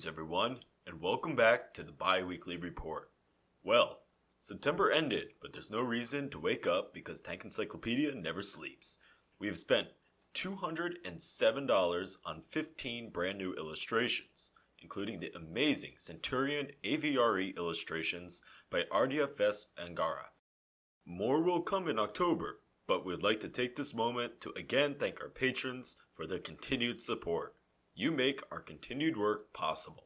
everyone, and welcome back to the bi-weekly report. Well, September ended, but there's no reason to wake up because Tank Encyclopedia never sleeps. We have spent $207 on 15 brand new illustrations, including the amazing Centurion AVRE illustrations by Ardhya Vesp Anargha. More will come in October, but we'd like to take this moment to again thank our patrons for their continued support. You make our continued work possible.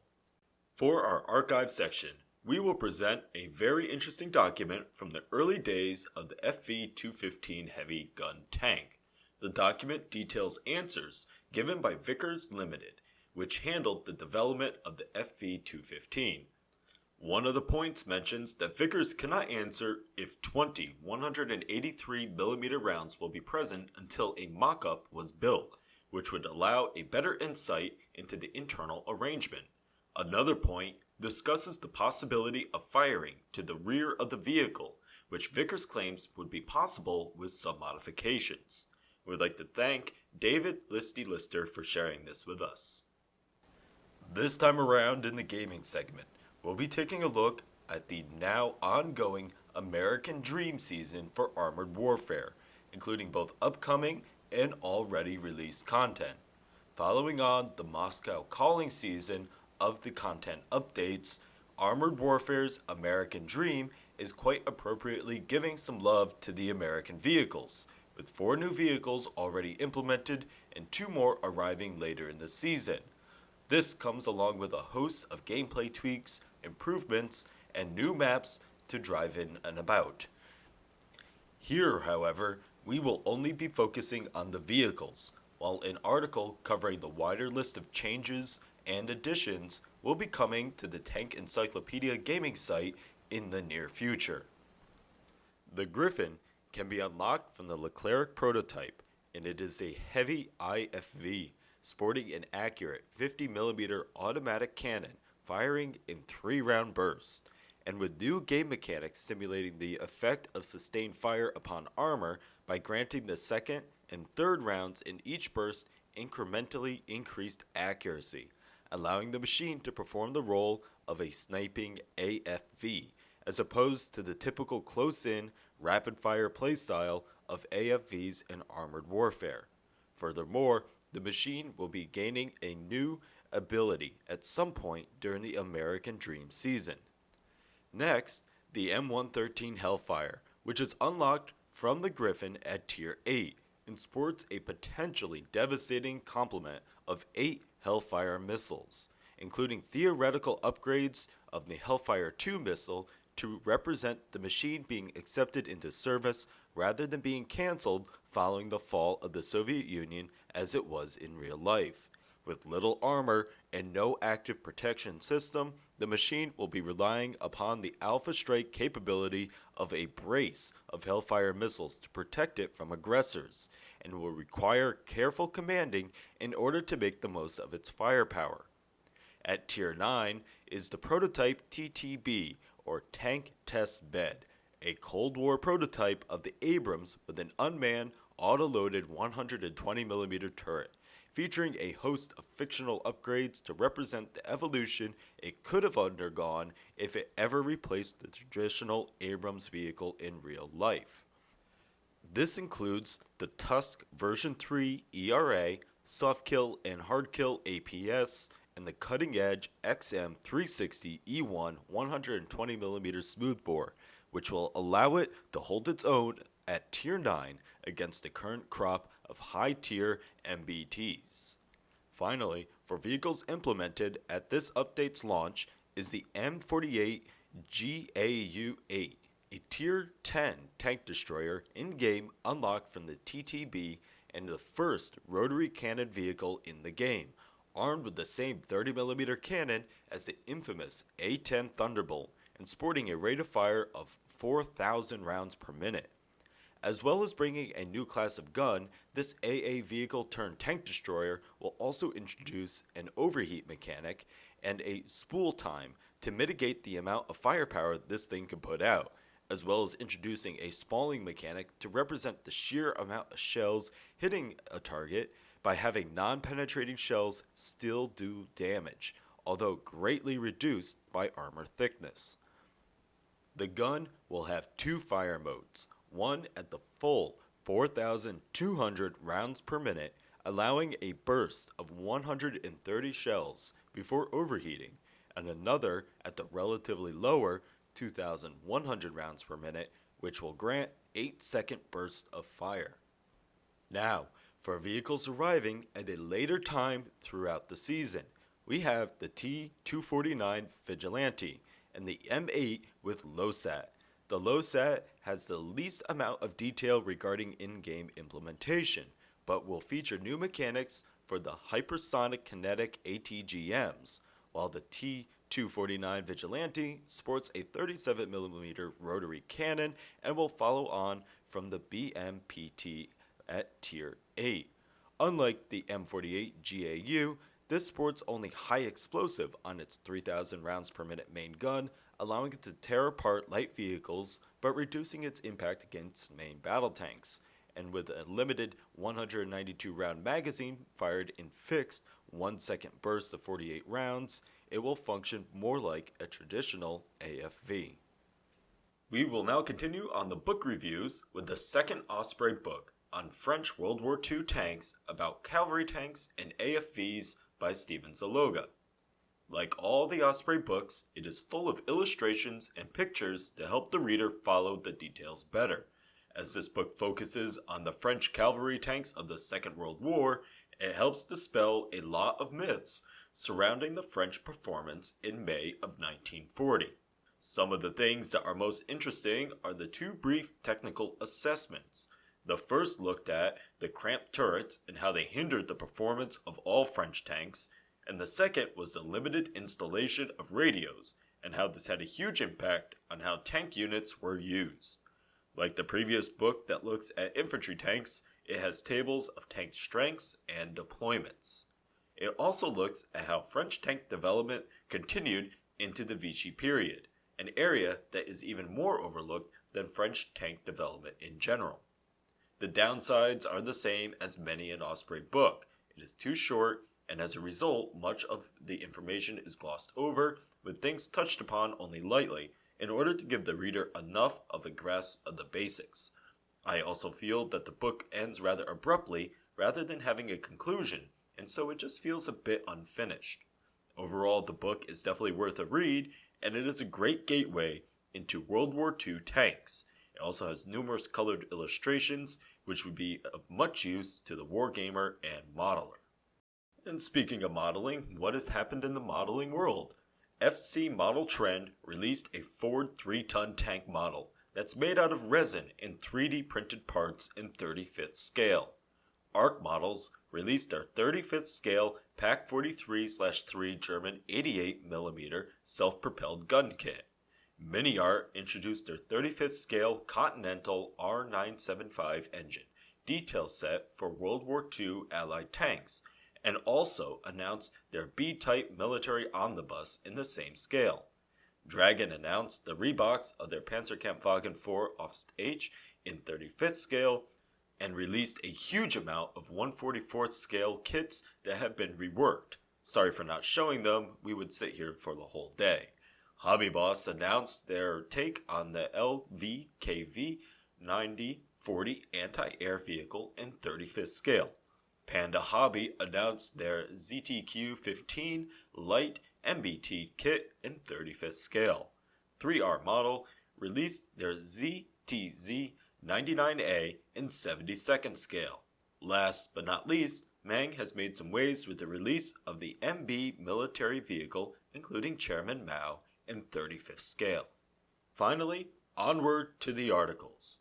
For our archive section, we will present a very interesting document from the early days of the FV-215 heavy gun tank. The document details answers given by Vickers Limited, which handled the development of the FV-215. One of the points mentions that Vickers cannot answer if 20 183mm rounds will be present until a mock-up was built, which would allow a better insight into the internal arrangement. Another point discusses the possibility of firing to the rear of the vehicle, which Vickers claims would be possible with some modifications. We'd like to thank David Listy Lister for sharing this with us. This time around in the gaming segment, we'll be taking a look at the now ongoing American Dream season for Armored Warfare, including both upcoming and already released content. Following on the Moscow Calling season of the content updates, Armored Warfare's American Dream is quite appropriately giving some love to the American vehicles, with 4 new vehicles already implemented and 2 more arriving later in the season. This comes along with a host of gameplay tweaks, improvements, and new maps to drive in and about. Here, however, we will only be focusing on the vehicles, while an article covering the wider list of changes and additions will be coming to the Tank Encyclopedia gaming site in the near future. The Griffin can be unlocked from the Leclerc prototype, and it is a heavy AFV, sporting an accurate 50mm automatic cannon firing in 3-round bursts, and with new game mechanics simulating the effect of sustained fire upon armor by granting the second and third rounds in each burst incrementally increased accuracy, allowing the machine to perform the role of a sniping AFV, as opposed to the typical close-in, rapid-fire playstyle of AFVs in Armored Warfare. Furthermore, the machine will be gaining a new ability at some point during the American Dream season. Next, the M113 Hellfire, which is unlocked from the Griffin at Tier 8 and sports a potentially devastating complement of 8 Hellfire missiles, including theoretical upgrades of the Hellfire 2 missile to represent the machine being accepted into service rather than being cancelled following the fall of the Soviet Union as it was in real life. With little armor and no active protection system, the machine will be relying upon the Alpha Strike capability of a brace of Hellfire missiles to protect it from aggressors, and will require careful commanding in order to make the most of its firepower. At Tier 9 is the prototype TTB, or Tank Test Bed, a Cold War prototype of the Abrams with an unmanned, auto-loaded 120mm turret, featuring a host of fictional upgrades to represent the evolution it could have undergone if it ever replaced the traditional Abrams vehicle in real life. This includes the Tusk version 3 ERA, soft kill and hard kill APS, and the cutting-edge XM360 E1 120mm smoothbore, which will allow it to hold its own at Tier 9 against the current crop of high-tier MBTs. Finally, for vehicles implemented at this update's launch is the M48 GAU-8, a Tier 10 tank destroyer in-game unlocked from the TTB and the first rotary cannon vehicle in the game, armed with the same 30mm cannon as the infamous A-10 Thunderbolt and sporting a rate of fire of 4,000 rounds per minute. As well as bringing a new class of gun, this AA vehicle turned tank destroyer will also introduce an overheat mechanic and a spool time to mitigate the amount of firepower this thing can put out, as well as introducing a spalling mechanic to represent the sheer amount of shells hitting a target by having non-penetrating shells still do damage, although greatly reduced by armor thickness. The gun will have two fire modes, one at the full 4,200 rounds per minute, allowing a burst of 130 shells before overheating, and another at the relatively lower 2,100 rounds per minute, which will grant 8-second bursts of fire. Now, for vehicles arriving at a later time throughout the season, we have the T-249 Vigilante and the M8 with LOSAT. The LOSAT has the least amount of detail regarding in-game implementation, but will feature new mechanics for the hypersonic kinetic ATGMs, while the T-249 Vigilante sports a 37mm rotary cannon and will follow on from the BMPT at Tier 8. Unlike the M48 GAU, this sports only high explosive on its 3,000 rounds per minute main gun, allowing it to tear apart light vehicles but reducing its impact against main battle tanks. And with a limited 192 round magazine fired in fixed 1-second bursts of 48 rounds, it will function more like a traditional AFV. We will now continue on the book reviews with the second Osprey book on French World War II tanks about cavalry tanks and AFVs by Steven Zaloga. Like all the Osprey books, it is full of illustrations and pictures to help the reader follow the details better. As this book focuses on the French cavalry tanks of the Second World War, it helps dispel a lot of myths surrounding the French performance in May of 1940. Some of the things that are most interesting are the two brief technical assessments. The first looked at the cramped turrets and how they hindered the performance of all French tanks, and the second was the limited installation of radios and how this had a huge impact on how tank units were used. Like the previous book that looks at infantry tanks, it has tables of tank strengths and deployments. It also looks at how French tank development continued into the Vichy period, an area that is even more overlooked than French tank development in general. The downsides are the same as many an Osprey book. It is too short, and as a result, much of the information is glossed over, with things touched upon only lightly, in order to give the reader enough of a grasp of the basics. I also feel that the book ends rather abruptly, rather than having a conclusion, and so it just feels a bit unfinished. Overall, the book is definitely worth a read, and it is a great gateway into World War II tanks. It also has numerous colored illustrations, which would be of much use to the wargamer and modeler. And speaking of modeling, what has happened in the modeling world? FC Model Trend released a Ford 3-ton tank model that's made out of resin in 3D printed parts in 35th scale. ARC Models released their 35th scale Pak 43/3 German 88mm self-propelled gun kit. Mini Art introduced their 35th scale Continental R975 engine detail set for World War II Allied tanks, and also announced their B-type military omnibus in the same scale. Dragon announced the rebox of their Panzerkampfwagen 4 Ost H in 35th scale, and released a huge amount of 1/44th scale kits that have been reworked. Sorry for not showing them, we would sit here for the whole day. Hobby Boss announced their take on the LVKV 9040 anti-air vehicle in 35th scale. Panda Hobby announced their ZTQ-15 Light MBT kit in 35th scale. 3R Model released their ZTZ-99A in 72nd scale. Last but not least, Mang has made some waves with the release of the MB military vehicle, including Chairman Mao, in 35th scale. Finally, onward to the articles.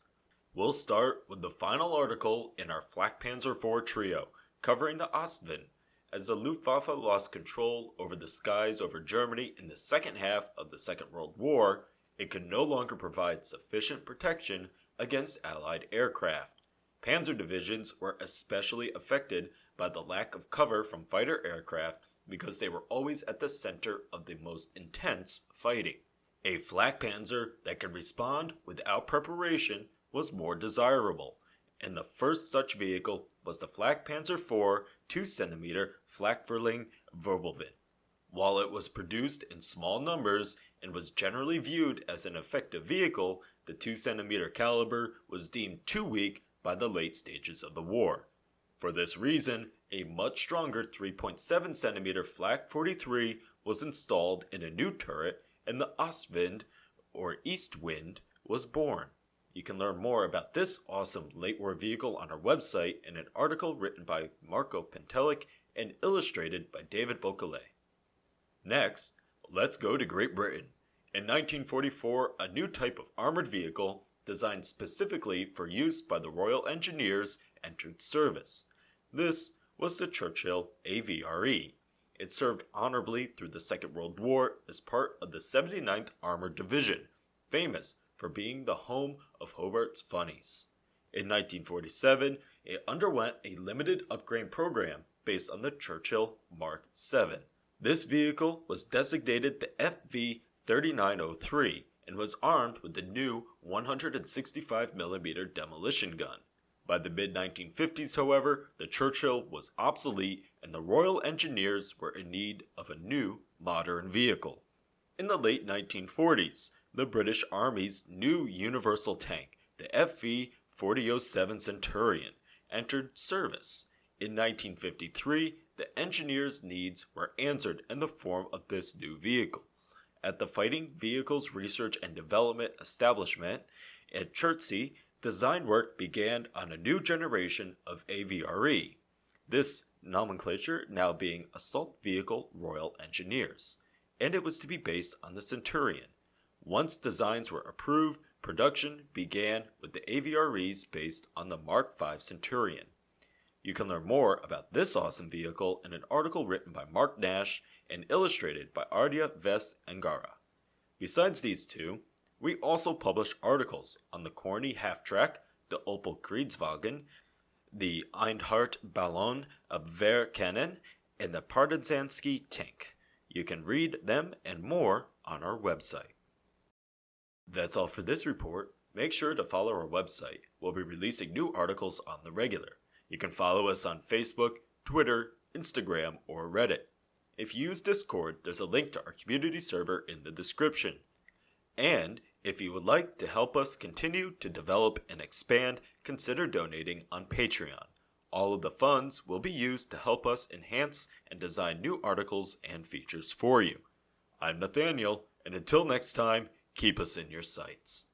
We'll start with the final article in our Flak Panzer IV trio, covering the Ostwind. As the Luftwaffe lost control over the skies over Germany in the second half of the Second World War, it could no longer provide sufficient protection against Allied aircraft. Panzer divisions were especially affected by the lack of cover from fighter aircraft because they were always at the center of the most intense fighting. A flak panzer that could respond without preparation was more desirable, and the first such vehicle was the Flak Panzer IV 2cm Flakverling Wirbelwind. While it was produced in small numbers and was generally viewed as an effective vehicle, the 2cm caliber was deemed too weak by the late stages of the war. For this reason, a much stronger 3.7cm Flak 43 was installed in a new turret, and the Ostwind, or East Wind, was born. You can learn more about this awesome late war vehicle on our website in an article written by Marco Pentelik and illustrated by David Beaucalais. Next, let's go to Great Britain. In 1944, a new type of armored vehicle, designed specifically for use by the Royal Engineers, entered service. This was the Churchill AVRE. It served honorably through the Second World War as part of the 79th Armored Division, famous for being the home of Hobart's Funnies. In 1947, it underwent a limited upgrade program based on the Churchill Mark VII. This vehicle was designated the FV 3903 and was armed with the new 165mm demolition gun. By the mid-1950s, however, the Churchill was obsolete and the Royal Engineers were in need of a new, modern vehicle. In the late 1940s, the British Army's new universal tank, the FV 4007 Centurion, entered service. In 1953, the engineers' needs were answered in the form of this new vehicle. At the Fighting Vehicles Research and Development Establishment at Chertsey, design work began on a new generation of AVRE, this nomenclature now being Assault Vehicle Royal Engineers, and it was to be based on the Centurion. Once designs were approved, production began with the AVREs based on the Mark V Centurion. You can learn more about this awesome vehicle in an article written by Mark Nash and illustrated by Ardhya Vesp Anargha. Besides these two, we also publish articles on the Corny half-track, the Opel Kriegswagen, the Einheit Ballon of Wehrkannon, and the Partisansky tank. You can read them and more on our website. That's all for this report. Make sure to follow our website. We'll be releasing new articles on the regular. You can follow us on Facebook, Twitter, Instagram, or Reddit. If you use Discord, there's a link to our community server in the description. And if you would like to help us continue to develop and expand, consider donating on Patreon. All of the funds will be used to help us enhance and design new articles and features for you. I'm Nathaniel, and until next time, keep us in your sights.